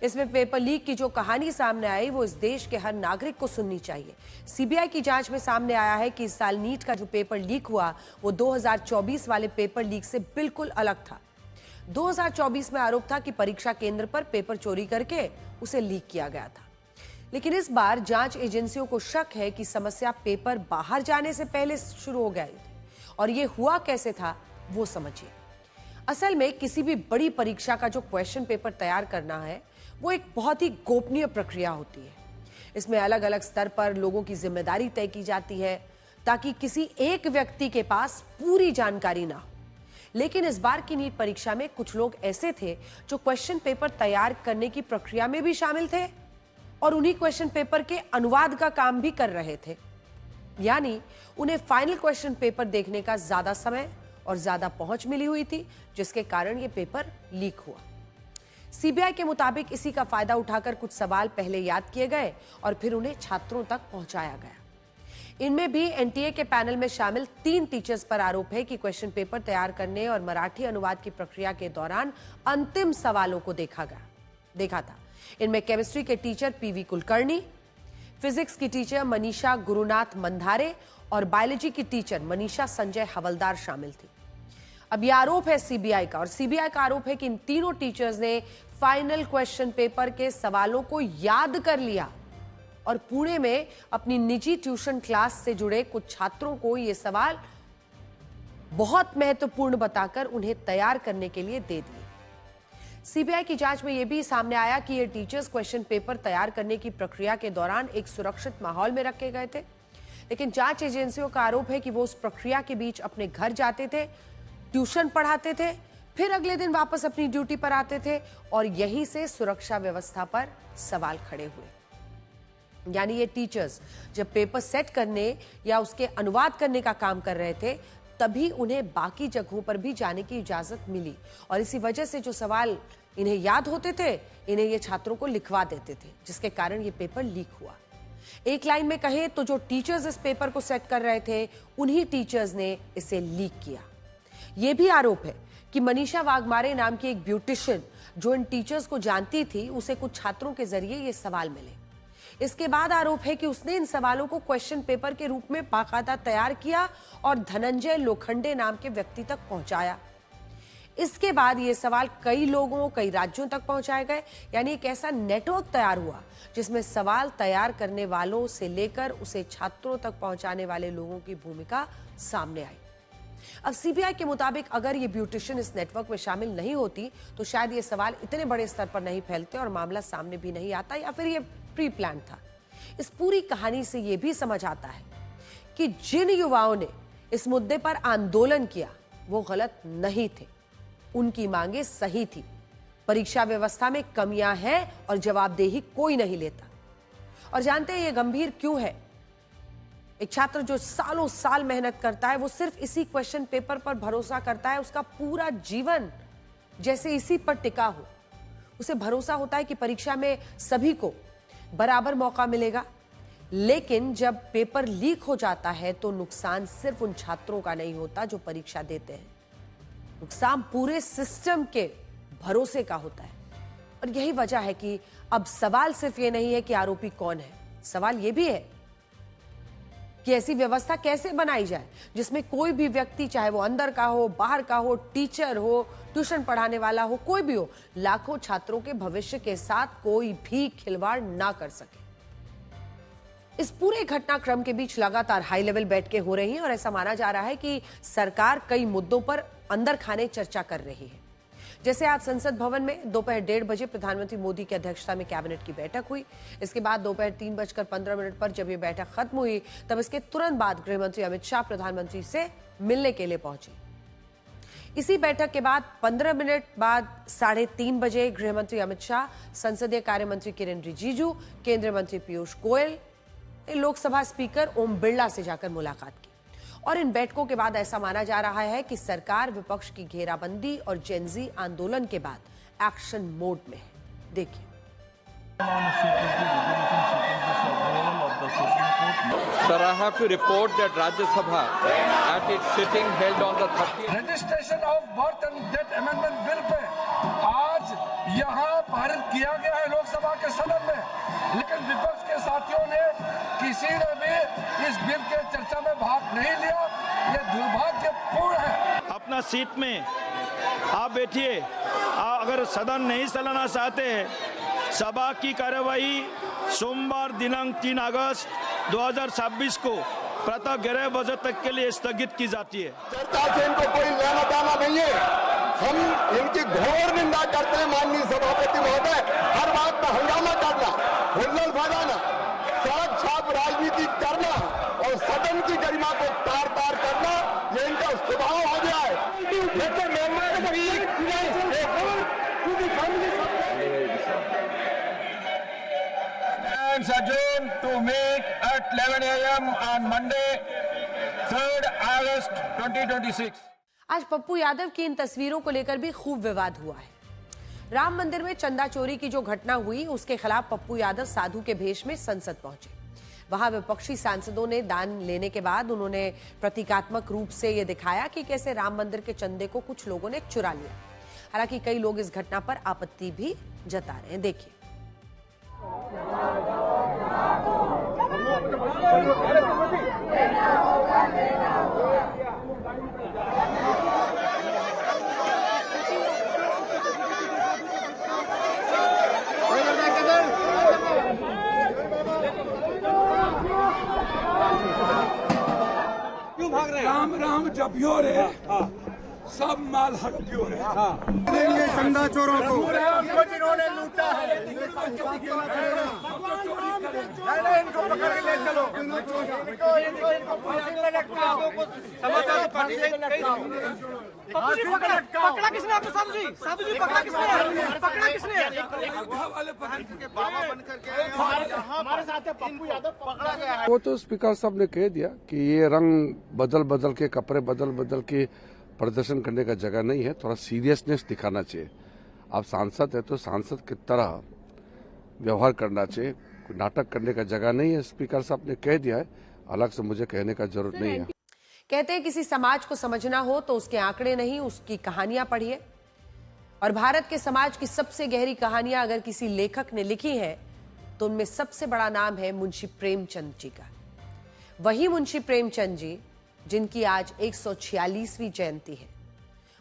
इसमें पेपर लीक की जो कहानी सामने आई वो इस देश के हर नागरिक को सुननी चाहिए। सीबीआई की जांच में सामने आया है कि इस साल नीट का जो पेपर लीक हुआ वो 2024 वाले पेपर लीक से बिल्कुल अलग था। 2024 में आरोप था कि परीक्षा केंद्र पर पेपर चोरी करके उसे लीक किया गया था। लेकिन इस बार जांच एजेंसियों को शक है कि समस्या पेपर बाहर जाने से पहले शुरू हो गई थी। और ये हुआ कैसे था वो समझिए। असल में किसी भी बड़ी परीक्षा का जो क्वेश्चन पेपर तैयार करना है वो एक बहुत ही गोपनीय प्रक्रिया होती है। इसमें अलग अलग स्तर पर लोगों की जिम्मेदारी तय की जाती है ताकि किसी एक व्यक्ति के पास पूरी जानकारी ना हो। लेकिन इस बार की नीट परीक्षा में कुछ लोग ऐसे थे जो क्वेश्चन पेपर तैयार करने की प्रक्रिया में भी शामिल थे और उन्हीं क्वेश्चन पेपर के अनुवाद का काम भी कर रहे थे। यानी उन्हें फाइनल क्वेश्चन पेपर देखने का ज्यादा समय और ज्यादा पहुंच मिली हुई थी, जिसके कारण यह पेपर लीक हुआ। सीबीआई के मुताबिक इसी का फायदा उठाकर कुछ सवाल पहले याद किए गए और फिर उन्हें छात्रों तक पहुंचाया गया। इनमें भी एनटीए के पैनल में शामिल 3 टीचर्स पर आरोप है कि क्वेश्चन पेपर तैयार करने और मराठी अनुवाद की प्रक्रिया के दौरान अंतिम सवालों को देखा था। इनमें केमिस्ट्री के टीचर पीवी कुलकर्णी, फिजिक्स की टीचर मनीषा गुरुनाथ मंधारे और बायोलॉजी की टीचर मनीषा संजय हवलदार शामिल थी। अब यह आरोप है सीबीआई का और सीबीआई का आरोप है कि इन तीनों टीचर्स ने फाइनल क्वेश्चन पेपर के सवालों को याद कर लिया और पुणे में अपनी निजी ट्यूशन क्लास से जुड़े कुछ छात्रों को ये सवाल बहुत महत्वपूर्ण बताकर उन्हें तैयार करने के लिए दे दिए। सीबीआई की जांच में यह भी सामने आया कि ये टीचर्स क्वेश्चन पेपर तैयार करने की प्रक्रिया के दौरान एक सुरक्षित माहौल में रखे गए थे। लेकिन जांच एजेंसियों का आरोप है कि वो उस प्रक्रिया के बीच अपने घर जाते थे, ट्यूशन पढ़ाते थे, फिर अगले दिन वापस अपनी ड्यूटी पर आते थे और यहीं से सुरक्षा व्यवस्था पर सवाल खड़े हुए। यानी ये टीचर्स जब पेपर सेट करने या उसके अनुवाद करने का काम कर रहे थे तभी उन्हें बाकी जगहों पर भी जाने की इजाजत मिली और इसी वजह से जो सवाल इन्हें याद होते थे इन्हें ये छात्रों को लिखवा देते थे, जिसके कारण ये पेपर लीक हुआ। एक लाइन में कहें तो जो टीचर्स इस पेपर को सेट कर रहे थे उन्हीं टीचर्स ने इसे लीक किया। यह भी आरोप है कि मनीषा वाघमारे नाम की एक ब्यूटिशियन जो इन टीचर्स को जानती थी उसे कुछ छात्रों के जरिए ये सवाल मिले। इसके बाद आरोप है कि उसने इन सवालों को क्वेश्चन पेपर के रूप में बाकायदा तैयार किया और धनंजय लोखंडे नाम के व्यक्ति तक पहुंचाया। इसके बाद ये सवाल कई लोगों, कई राज्यों तक पहुंचाए गए। यानी एक ऐसा नेटवर्क तैयार हुआ जिसमें सवाल तैयार करने वालों से लेकर उसे छात्रों तक पहुंचाने वाले लोगों की भूमिका सामने आई। अब सीबीआई के मुताबिक अगर ये ब्यूटिशियन इस नेटवर्क में शामिल नहीं होती तो शायद ये सवाल इतने बड़े स्तर पर नहीं फैलते और मामला सामने भी नहीं आता, या फिर ये प्री प्लान था। इस पूरी कहानी से ये भी समझ आता है कि जिन युवाओं ने इस मुद्दे पर आंदोलन किया वो गलत नहीं थे। उनकी मांगे सही थी। परीक्षा व्यवस्था में कमियां हैं और जवाबदेही कोई नहीं लेता। और जानते हैं ये गंभीर क्यों है? एक छात्र जो सालों साल मेहनत करता है, वो सिर्फ इसी क्वेश्चन पेपर पर भरोसा करता है, उसका पूरा जीवन जैसे इसी पर टिका हो। उसे भरोसा होता है कि परीक्षा में सभी को बराबर मौका मिलेगा, लेकिन जब पेपर लीक हो जाता है तो नुकसान सिर्फ उन छात्रों का नहीं होता जो परीक्षा देते हैं, नुकसान पूरे सिस्टम के भरोसे का होता है। और यही वजह है कि अब सवाल सिर्फ ये नहीं है कि आरोपी कौन है, सवाल ये भी है कि ऐसी व्यवस्था कैसे बनाई जाए जिसमें कोई भी व्यक्ति, चाहे वो अंदर का हो, बाहर का हो, टीचर हो, ट्यूशन पढ़ाने वाला हो, कोई भी हो, लाखों छात्रों के भविष्य के साथ कोई भी खिलवाड़ ना कर सके। इस पूरे घटनाक्रम के बीच लगातार हाई लेवल बैठकें हो रही हैं और ऐसा माना जा रहा है कि सरकार कई मुद्दों पर अंदर खाने चर्चा कर रही है। जैसे आज संसद भवन में दोपहर 1:30 बजे प्रधानमंत्री मोदी की अध्यक्षता में कैबिनेट की बैठक हुई। इसके बाद दोपहर 3:15 पर जब ये बैठक खत्म हुई, तब इसके तुरंत बाद गृहमंत्री अमित शाह प्रधानमंत्री से मिलने के लिए पहुंचे। इसी बैठक के बाद 15 मिनट बाद 3:30 बजे गृहमंत्री अमित शाह, संसदीय कार्य मंत्री किरेन रिजिजू, केंद्रीय मंत्री पीयूष गोयल, लोकसभा स्पीकर ओम बिरला से जाकर मुलाकात की। और इन बैठकों के बाद ऐसा माना जा रहा है कि सरकार विपक्ष की घेराबंदी और जेनजी आंदोलन के बाद एक्शन मोड में है। देखिए, Sir, I have to report that Rajya Sabha at its sitting held on the 30th registration of birth and death amendment bill pay आज यहाँ पारित किया गया है लोकसभा के सदन में, लेकिन विपक्ष के साथियों ने किसी ने भी इस बिल के चर्चा में भाग नहीं लिया। ये दुर्भाग्यपूर्ण है। अपना सीट में आप बैठिए। अगर सदन नहीं चलाना चाहते हैं, सभा की कार्यवाही सोमवार दिनांक 3 अगस्त 2026 को प्रातः 11 बजे तक के लिए स्थगित की जाती है। चर्चा से इनको कोई लेना देना नहीं है। हम इनकी घोर निंदा करते हैं। माननीय सभापति महोदय, हर बात में हंगामा करना, हुल्लड़ फैलाना, सड़क छाप राजनीति करना और सदन की गरिमा को तार तार करना, ये इनका स्वभाव हो गया है। Adjourned to meet at 11 a.m. on Monday, 3rd August 2026. आज पप्पू यादव की इन तस्वीरों को लेकर भी खूब विवाद हुआ है। राम मंदिर में चंदा चोरी की जो घटना हुई, उसके खिलाफ पप्पू यादव साधु के भेष में संसद पहुंचे। वहां विपक्षी सांसदों ने दान लेने के बाद उन्होंने प्रतीकात्मक रूप से यह दिखाया कि कैसे राम मंदिर के चंदे को कुछ लोगों ने चुरा लिया। हालांकि कई लोग इस घटना पर आपत्ति भी जता रहे हैं। देखिए, राम राम जपियो रे, सब माल हड़पियो रे। देंगे चंदा चोरों को। जिन्होंने लूटा है इनको पकड़ के ले चलो, इनको फांसी में लटकाओ। पकड़ा किसने आपको? साधु जी पकड़ा किसने? पकड़ा किसने? बाबा बनकर के हमारे साथ पप्पू यादव पकड़ा गया है। वो तो स्पीकर साहब ने कह दिया कि ये रंग बदल बदल के, कपड़े बदल बदल के प्रदर्शन करने का जगह नहीं है। थोड़ा सीरियसनेस दिखाना चाहिए। आप सांसद है तो सांसद की तरह व्यवहार करना चाहिए। कोई नाटक करने का जगह नहीं है। स्पीकर साहब ने कह दिया है, अलग से मुझे कहने का जरूरत नहीं है। कहते हैं किसी समाज को समझना हो तो उसके आंकड़े नहीं, उसकी कहानियां पढ़िए। और भारत के समाज की सबसे गहरी कहानियां अगर किसी लेखक ने लिखी है तो उनमें सबसे बड़ा नाम है मुंशी प्रेमचंद जी का। वही मुंशी प्रेमचंद जी जिनकी आज 146वीं जयंती है।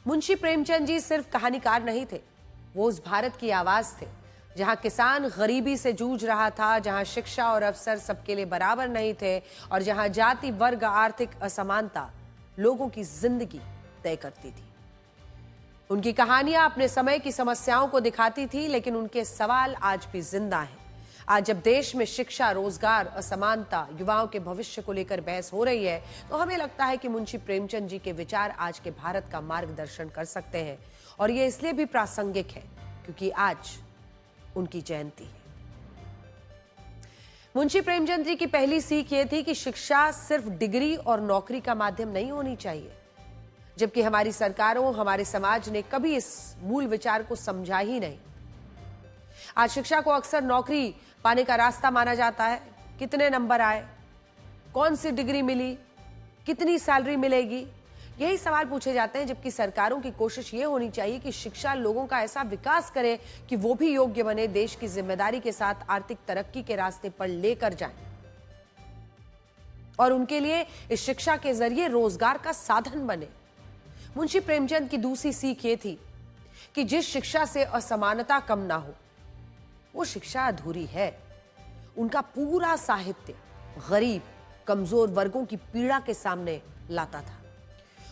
मुंशी प्रेमचंद जी सिर्फ कहानीकार नहीं थे, वो उस भारत की आवाज थे जहां किसान गरीबी से जूझ रहा था, जहां शिक्षा और अवसर सबके लिए बराबर नहीं थे और जहां जाति, वर्ग, आर्थिक असमानता लोगों की जिंदगी तय करती थी। उनकी कहानियां अपने समय की समस्याओं को दिखाती थी, लेकिन उनके सवाल आज भी जिंदा हैं। आज जब देश में शिक्षा, रोजगार, असमानता, युवाओं के भविष्य को लेकर बहस हो रही है, तो हमें लगता है कि मुंशी प्रेमचंद जी के विचार आज के भारत का मार्गदर्शन कर सकते हैं। और ये इसलिए भी प्रासंगिक है क्योंकि आज उनकी जयंती है। मुंशी प्रेमचंद जी की पहली सीख ये थी कि शिक्षा सिर्फ डिग्री और नौकरी का माध्यम नहीं होनी चाहिए, जबकि हमारी सरकारों, हमारे समाज ने कभी इस मूल विचार को समझा ही नहीं। आज शिक्षा को अक्सर नौकरी पाने का रास्ता माना जाता है। कितने नंबर आए, कौन सी डिग्री मिली, कितनी सैलरी मिलेगी, यही सवाल पूछे जाते हैं, जबकि सरकारों की कोशिश ये होनी चाहिए कि शिक्षा लोगों का ऐसा विकास करे कि वो भी योग्य बने, देश की जिम्मेदारी के साथ आर्थिक तरक्की के रास्ते पर लेकर जाएं और उनके लिए इस शिक्षा के जरिए रोजगार का साधन बने। मुंशी प्रेमचंद की दूसरी सीख ये थी कि जिस शिक्षा से असमानता कम ना हो, वो शिक्षा अधूरी है। उनका पूरा साहित्य गरीब, कमजोर वर्गों की पीड़ा के सामने लाता था।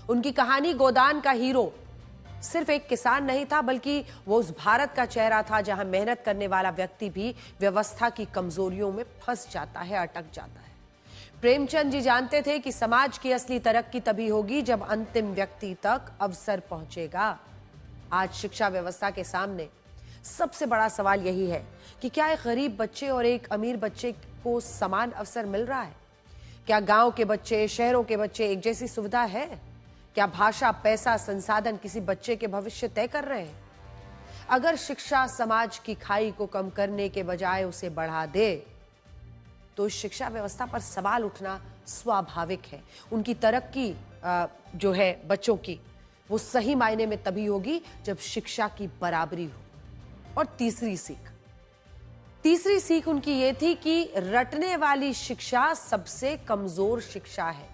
उनकी कहानी गोदान का हीरो सिर्फ एक किसान नहीं था, बल्कि वो उस भारत का चेहरा था जहां मेहनत करने वाला व्यक्ति भी व्यवस्था की कमजोरियों में फंस जाता है, अटक जाता है। प्रेमचंद जी जानते थे कि समाज की असली तरक्की तभी होगी जब अंतिम व्यक्ति तक अवसर पहुंचेगा। आज शिक्षा व्यवस्था के सामने सबसे बड़ा सवाल यही है कि क्या एक गरीब बच्चे और एक अमीर बच्चे को समान अवसर मिल रहा है? क्या गांव के बच्चे, शहरों के बच्चे एक जैसी सुविधा है? क्या भाषा, पैसा, संसाधन किसी बच्चे के भविष्य तय कर रहे हैं? अगर शिक्षा समाज की खाई को कम करने के बजाय उसे बढ़ा दे, तो इस शिक्षा व्यवस्था पर सवाल उठना स्वाभाविक है। उनकी तरक्की जो है बच्चों की, वो सही मायने में तभी होगी जब शिक्षा की बराबरी हो। और तीसरी सीख उनकी ये थी कि रटने वाली शिक्षा सबसे कमजोर शिक्षा है।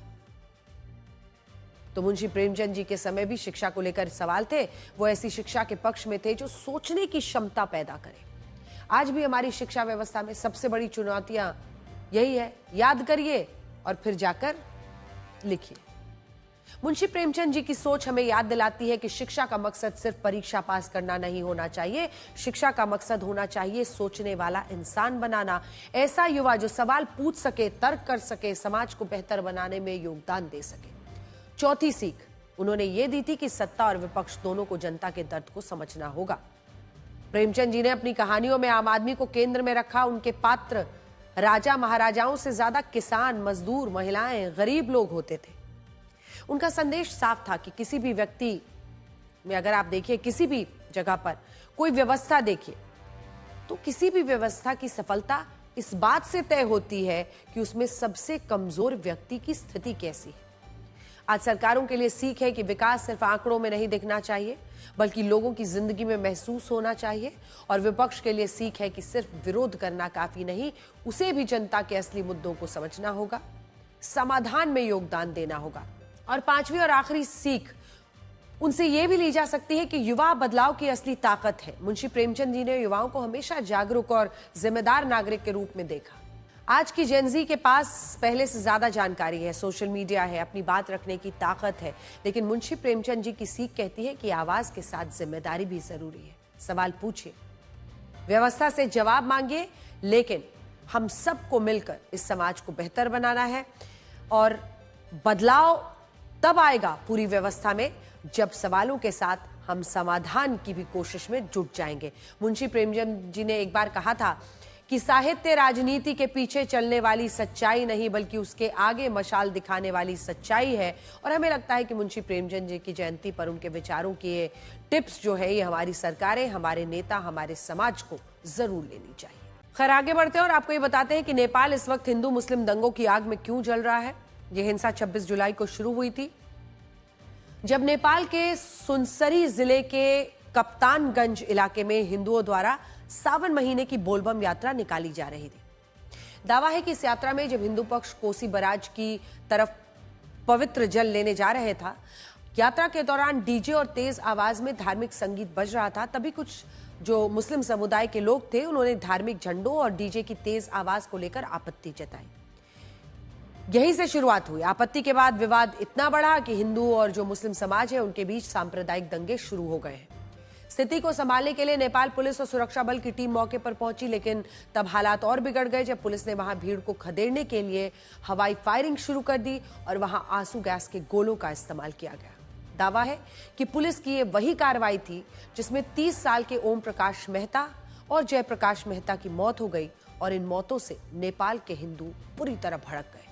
तो मुंशी प्रेमचंद जी के समय भी शिक्षा को लेकर सवाल थे। वो ऐसी शिक्षा के पक्ष में थे जो सोचने की क्षमता पैदा करे। आज भी हमारी शिक्षा व्यवस्था में सबसे बड़ी चुनौतियां यही है, याद करिए और फिर जाकर लिखिए। मुंशी प्रेमचंद जी की सोच हमें याद दिलाती है कि शिक्षा का मकसद सिर्फ परीक्षा पास करना नहीं होना चाहिए। शिक्षा का मकसद होना चाहिए सोचने वाला इंसान बनाना, ऐसा युवा जो सवाल पूछ सके, तर्क कर सके, समाज को बेहतर बनाने में योगदान दे सके। चौथी सीख उन्होंने ये दी थी कि सत्ता और विपक्ष दोनों को जनता के दर्द को समझना होगा। प्रेमचंद जी ने अपनी कहानियों में आम आदमी को केंद्र में रखा। उनके पात्र राजा महाराजाओं से ज्यादा किसान, मजदूर, महिलाएं, गरीब लोग होते थे। उनका संदेश साफ था कि किसी भी व्यक्ति में अगर आप देखिए, किसी भी जगह पर कोई व्यवस्था देखिए, तो किसी भी व्यवस्था की सफलता इस बात से तय होती है कि उसमें सबसे कमजोर व्यक्ति की स्थिति कैसी है। आज सरकारों के लिए सीख है कि विकास सिर्फ आंकड़ों में नहीं दिखना चाहिए, बल्कि लोगों की जिंदगी में महसूस होना चाहिए। और विपक्ष के लिए सीख है कि सिर्फ विरोध करना काफी नहीं, उसे भी जनता के असली मुद्दों को समझना होगा, समाधान में योगदान देना होगा। और पांचवी और आखिरी सीख उनसे यह भी ली जा सकती है कि युवा बदलाव की असली ताकत है। मुंशी प्रेमचंद जी ने युवाओं को हमेशा जागरूक और जिम्मेदार नागरिक के रूप में देखा। आज की जेनजी के पास पहले से ज्यादा जानकारी है, सोशल मीडिया है, अपनी बात रखने की ताकत है, लेकिन मुंशी प्रेमचंद जी की सीख कहती है कि आवाज के साथ जिम्मेदारी भी जरूरी है। सवाल पूछिए, व्यवस्था से जवाब मांगिए, लेकिन हम सबको मिलकर इस समाज को बेहतर बनाना है। और बदलाव तब आएगा पूरी व्यवस्था में जब सवालों के साथ हम समाधान की भी कोशिश में जुट जाएंगे। मुंशी प्रेमचंद जी ने एक बार कहा था कि साहित्य राजनीति के पीछे चलने वाली सच्चाई नहीं, बल्कि उसके आगे मशाल दिखाने वाली सच्चाई है। और हमें लगता है कि मुंशी प्रेमचंद जी की जयंती पर उनके विचारों की ये टिप्स जो है, ये हमारी सरकारें, हमारे नेता, हमारे समाज को जरूर लेनी चाहिए। खैर, आगे बढ़ते हैं और आपको ये बताते हैं कि नेपाल इस वक्त हिंदू मुस्लिम दंगों की आग में क्यों जल रहा है। यह हिंसा 26 जुलाई को शुरू हुई थी, जब नेपाल के सुनसरी जिले के कप्तानगंज इलाके में हिंदुओं द्वारा सावन महीने की बोलबम यात्रा निकाली जा रही थी। दावा है कि इस यात्रा में जब हिंदू पक्ष कोसी बैराज की तरफ पवित्र जल लेने जा रहे था, यात्रा के दौरान डीजे और तेज आवाज में धार्मिक संगीत बज रहा था। तभी कुछ जो मुस्लिम समुदाय के लोग थे, उन्होंने धार्मिक झंडों और डीजे की तेज आवाज को लेकर आपत्ति जताई। यहीं से शुरुआत हुई। आपत्ति के बाद विवाद इतना बढ़ा कि हिंदू और जो मुस्लिम समाज है उनके बीच सांप्रदायिक दंगे शुरू हो गए हैं। स्थिति को संभालने के लिए नेपाल पुलिस और सुरक्षा बल की टीम मौके पर पहुंची, लेकिन तब हालात और बिगड़ गए जब पुलिस ने वहां भीड़ को खदेड़ने के लिए हवाई फायरिंग शुरू कर दी और वहां आंसू गैस के गोलों का इस्तेमाल किया गया। दावा है कि पुलिस की ये वही कार्रवाई थी जिसमें 30 साल के ओम प्रकाश मेहता और जयप्रकाश मेहता की मौत हो गई और इन मौतों से नेपाल के हिंदू पूरी तरह भड़क गए।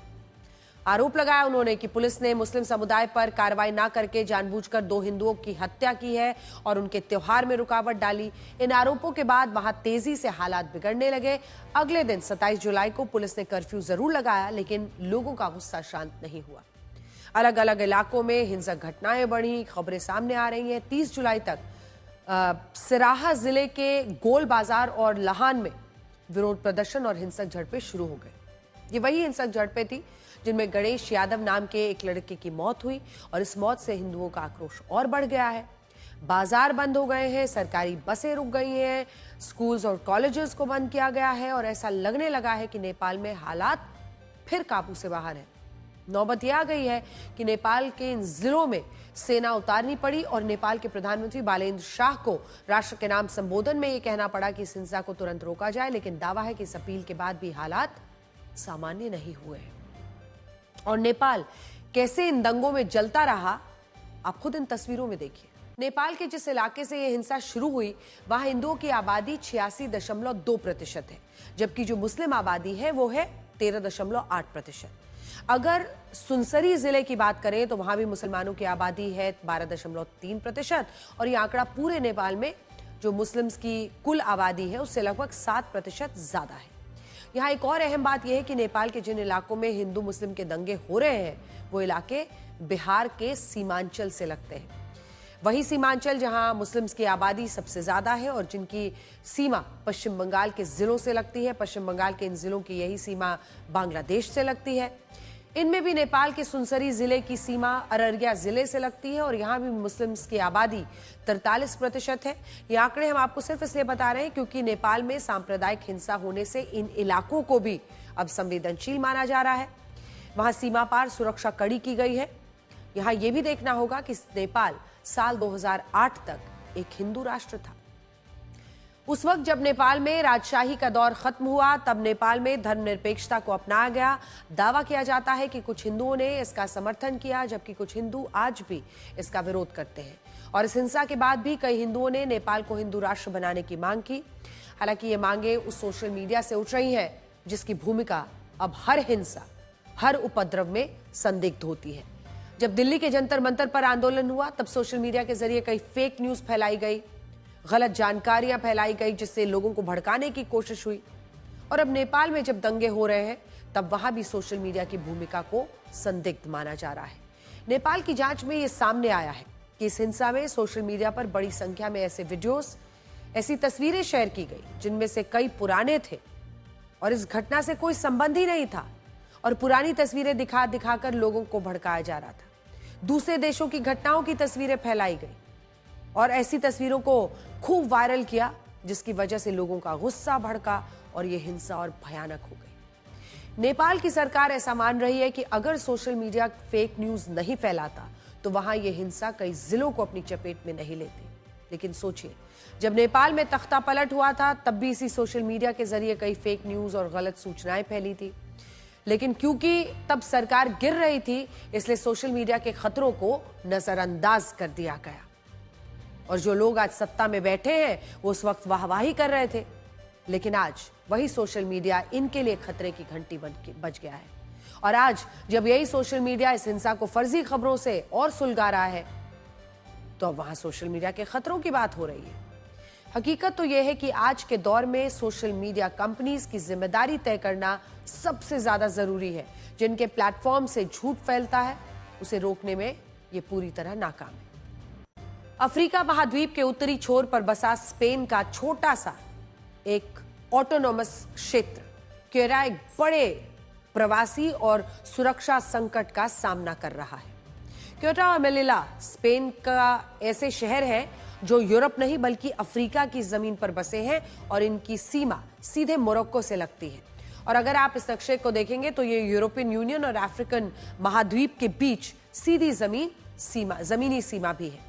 आरोप लगाया उन्होंने कि पुलिस ने मुस्लिम समुदाय पर कार्रवाई न करके जानबूझकर 2 हिंदुओं की हत्या की है और उनके त्योहार में रुकावट डाली। इन आरोपों के बाद वहां तेजी से हालात बिगड़ने लगे। अगले दिन 27 जुलाई को पुलिस ने कर्फ्यू जरूर लगाया, लेकिन लोगों का गुस्सा शांत नहीं हुआ। अलग अलग इलाकों में हिंसक घटनाएं बढ़ी, खबरें सामने आ रही हैं। 30 जुलाई तक सिराहा जिले के गोल बाजार और लहान में विरोध प्रदर्शन और हिंसक झड़पें शुरू हो गई। ये वही हिंसक झड़पें थी जिनमें गणेश यादव नाम के एक लड़के की मौत हुई और इस मौत से हिंदुओं का आक्रोश और बढ़ गया है। बाजार बंद हो गए हैं, सरकारी बसें रुक गई हैं, स्कूल्स और कॉलेजेस को बंद किया गया है और ऐसा लगने लगा है कि नेपाल में हालात फिर काबू से बाहर है। नौबत यह आ गई है कि नेपाल के इन जिलों में सेना उतारनी पड़ी और नेपाल के प्रधानमंत्री बालेन्द्र शाह को राष्ट्र के नाम संबोधन में यह कहना पड़ा कि इस हिंसा को तुरंत रोका जाए, लेकिन दावा है कि इस अपील के बाद भी हालात सामान्य नहीं हुए हैं। और नेपाल कैसे इन दंगों में जलता रहा, आप खुद इन तस्वीरों में देखिए। नेपाल के जिस इलाके से यह हिंसा शुरू हुई वहां हिंदुओं की आबादी 86.2% है, जबकि जो मुस्लिम आबादी है वो है 13.8%। अगर सुनसरी जिले की बात करें तो वहां भी मुसलमानों की आबादी है 12.3% और यह आंकड़ा पूरे नेपाल में जो मुस्लिम्स की कुल आबादी है उससे लगभग 7% ज्यादा है। यहाँ एक और अहम बात यह है कि नेपाल के जिन इलाकों में हिंदू मुस्लिम के दंगे हो रहे हैं वो इलाके बिहार के सीमांचल से लगते हैं। वही सीमांचल जहां मुस्लिम्स की आबादी सबसे ज्यादा है और जिनकी सीमा पश्चिम बंगाल के जिलों से लगती है। पश्चिम बंगाल के इन जिलों की यही सीमा बांग्लादेश से लगती है। इनमें भी नेपाल के सुनसरी जिले की सीमा अररिया जिले से लगती है और यहाँ भी मुस्लिम्स की आबादी 43% है। ये आंकड़े हम आपको सिर्फ इसलिए बता रहे हैं क्योंकि नेपाल में सांप्रदायिक हिंसा होने से इन इलाकों को भी अब संवेदनशील माना जा रहा है। वहां सीमा पार सुरक्षा कड़ी की गई है। यहाँ ये भी देखना होगा कि नेपाल साल 2008 तक एक हिंदू राष्ट्र था। उस वक्त जब नेपाल में राजशाही का दौर खत्म हुआ तब नेपाल में धर्मनिरपेक्षता को अपनाया गया। दावा किया जाता है कि कुछ हिंदुओं ने इसका समर्थन किया, जबकि कुछ हिंदू आज भी इसका विरोध करते हैं। और इस हिंसा के बाद भी कई हिंदुओं ने नेपाल को हिंदू राष्ट्र बनाने की मांग की। हालांकि ये मांगे उस सोशल मीडिया से उठ रही हैं जिसकी भूमिका अब हर हिंसा, हर उपद्रव में संदिग्ध होती है। जब दिल्ली के जंतर मंतर पर आंदोलन हुआ तब सोशल मीडिया के जरिए कई फेक न्यूज फैलाई गई, गलत जानकारियां फैलाई गई जिससे लोगों को भड़काने की कोशिश हुई। और अब नेपाल में जब दंगे हो रहे हैं तब वहां भी सोशल मीडिया की भूमिका को संदिग्ध माना जा रहा है। नेपाल की जांच में यह सामने आया है कि इस हिंसा में सोशल मीडिया पर बड़ी संख्या में ऐसे वीडियोस, ऐसी तस्वीरें शेयर की गई जिनमें से कई पुराने थे और इस घटना से कोई संबंध ही नहीं था और पुरानी तस्वीरें दिखा दिखाकर लोगों को भड़काया जा रहा था। दूसरे देशों की घटनाओं की तस्वीरें फैलाई गई और ऐसी तस्वीरों को खूब वायरल किया जिसकी वजह से लोगों का गुस्सा भड़का और यह हिंसा और भयानक हो गई। नेपाल की सरकार ऐसा मान रही है कि अगर सोशल मीडिया फेक न्यूज नहीं फैलाता तो वहां यह हिंसा कई जिलों को अपनी चपेट में नहीं लेती। लेकिन सोचिए, जब नेपाल में तख्ता पलट हुआ था तब भी इसी सोशल मीडिया के जरिए कई फेक न्यूज और गलत सूचनाएं फैली थी। लेकिन क्योंकि तब सरकार गिर रही थी इसलिए सोशल मीडिया के खतरों को नजरअंदाज कर दिया गया और जो लोग आज सत्ता में बैठे हैं वो उस वक्त वाहवाही कर रहे थे। लेकिन आज वही सोशल मीडिया इनके लिए खतरे की घंटी बज गया है और आज जब यही सोशल मीडिया इस हिंसा को फर्जी खबरों से और सुलगा रहा है तो अब वहां सोशल मीडिया के खतरों की बात हो रही है। हकीकत तो यह है कि आज के दौर में सोशल मीडिया कंपनीज की जिम्मेदारी तय करना सबसे ज्यादा जरूरी है। जिनके प्लेटफॉर्म से झूठ फैलता है उसे रोकने में ये पूरी तरह नाकाम है। अफ्रीका महाद्वीप के उत्तरी छोर पर बसा स्पेन का छोटा सा एक ऑटोनोमस क्षेत्र क्योरा एक बड़े प्रवासी और सुरक्षा संकट का सामना कर रहा है। क्योटा और मेलिला स्पेन का ऐसे शहर हैं जो यूरोप नहीं बल्कि अफ्रीका की जमीन पर बसे हैं और इनकी सीमा सीधे मोरक्को से लगती है। और अगर आप इस नक्शे को देखेंगे तो ये यूरोपियन यूनियन और अफ्रीकन महाद्वीप के बीच सीधी जमीनी सीमा भी है।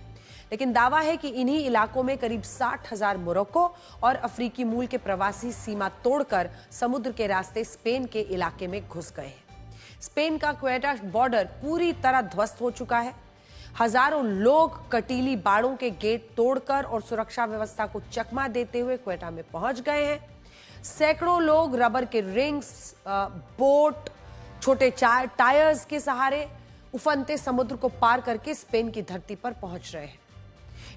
लेकिन दावा है कि इन्हीं इलाकों में करीब 60,000 मोरक्को और अफ्रीकी मूल के प्रवासी सीमा तोड़कर समुद्र के रास्ते स्पेन के इलाके में घुस गए हैं। स्पेन का क्वेटा बॉर्डर पूरी तरह ध्वस्त हो चुका है। हजारों लोग कटीली बाड़ों के गेट तोड़कर और सुरक्षा व्यवस्था को चकमा देते हुए क्वेटा में पहुंच गए हैं। सैकड़ों लोग रबर के रिंग्स, बोट, छोटे टायर्स के सहारे उफनते समुद्र को पार करके स्पेन की धरती पर पहुंच रहे हैं।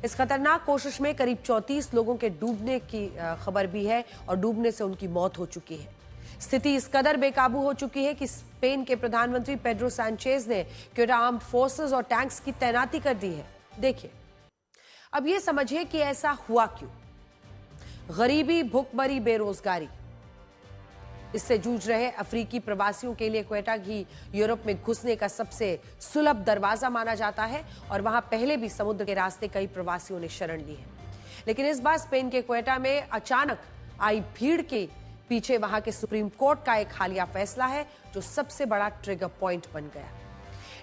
इस खतरनाक कोशिश में करीब 34 लोगों के डूबने की खबर भी है और डूबने से उनकी मौत हो चुकी है। स्थिति इस कदर बेकाबू हो चुकी है कि स्पेन के प्रधानमंत्री पेड्रो सांचेज ने क्वेटा आर्म्ड फोर्सेस और टैंक्स की तैनाती कर दी है। देखिए, अब यह समझिए कि ऐसा हुआ क्यों। गरीबी, भूखमरी, बेरोजगारी, इससे जूझ रहे अफ्रीकी प्रवासियों के लिए क्वेटा ही यूरोप में घुसने का सबसे सुलभ दरवाजा माना जाता है और वहां पहले भी समुद्र के रास्ते कई प्रवासियों ने शरण ली है। लेकिन इस बार स्पेन के क्वेटा में अचानक आई भीड़ के पीछे वहां के सुप्रीम कोर्ट का एक हालिया फैसला है जो सबसे बड़ा ट्रिगर पॉइंट बन गया।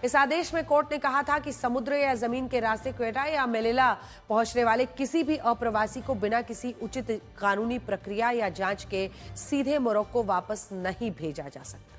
इस आदेश में कोर्ट ने कहा था कि समुद्र या जमीन के रास्ते क्वेटा या मेलिला पहुंचने वाले किसी भी अप्रवासी को बिना किसी उचित कानूनी प्रक्रिया या जांच के सीधे मोरक्को वापस नहीं भेजा जा सकता।